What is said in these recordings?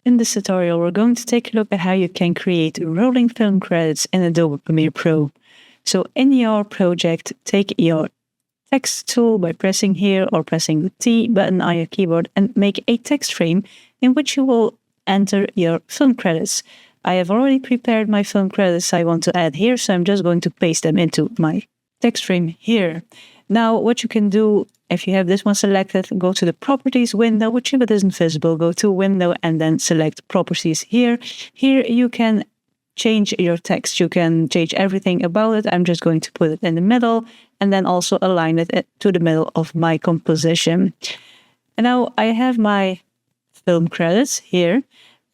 In this tutorial, we're going to take a look at how you can create rolling film credits in Adobe Premiere Pro. So in your project, take your text tool by pressing here or pressing the T button on your keyboard and make a text frame in which you will enter your film credits. I have already prepared my film credits I want to add here, so I'm just going to paste them into my text frame here. Now, what you can do, if you have this one selected, go to the Properties window, whichever isn't visible, go to Window and then select Properties here. Here you can change your text. You can change everything about it. I'm just going to put it in the middle and then also align it to the middle of my composition. And now I have my film credits here.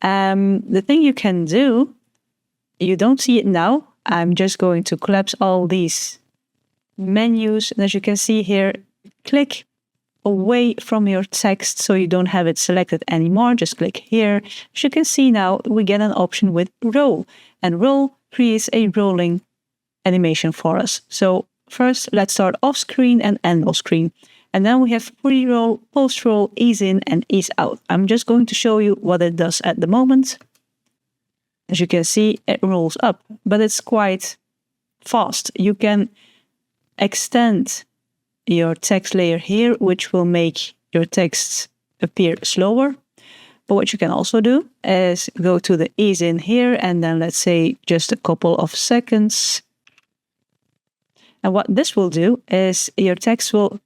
The thing you can do, you don't see it now. I'm just going to collapse all these menus. And as you can see here, click away from your text so you don't have it selected anymore. Just click here. As you can see now, we get an option with roll. And roll creates a rolling animation for us. So first, let's start off screen and end off screen. And then we have pre-roll, post-roll, ease in, and ease out. I'm just going to show you what it does at the moment. As you can see, it rolls up, but it's quite fast. You can extend your text layer here, which will make your text appear slower. But what you can also do is go to the ease in here, and then let's say just a couple of seconds. And what this will do is your text will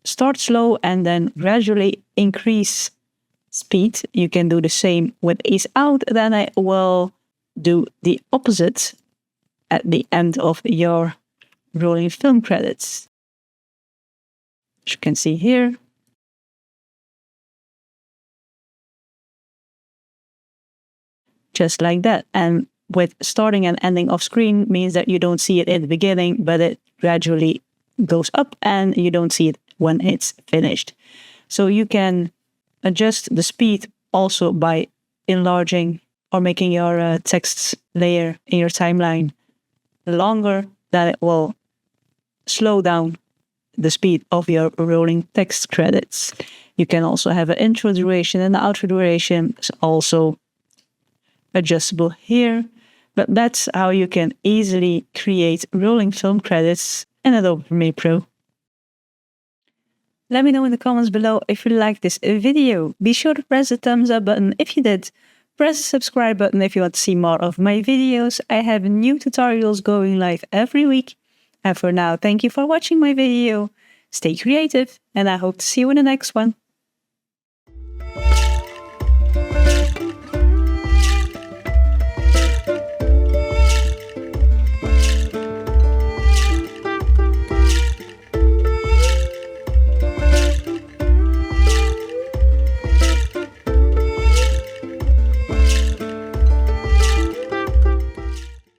start slow and then gradually increase speed. You can do the same with ease out. Then I will do the opposite at the end of your rolling film credits. As you can see here. Just like that. And with starting and ending off screen means that you don't see it in the beginning, but it gradually goes up and you don't see it when it's finished. So you can adjust the speed also by enlarging or making your text layer in your timeline longer, then it will slow down the speed of your rolling text credits. You can also have an intro duration, and the outro duration is also adjustable here. But that's how you can easily create rolling film credits in Adobe Premiere Pro. Let me know in the comments below if you liked this video. Be sure to press the thumbs up button if you did. Press the subscribe button if you want to see more of my videos. I have new tutorials going live every week. And for now, thank you for watching my video. Stay creative, and I hope to see you in the next one.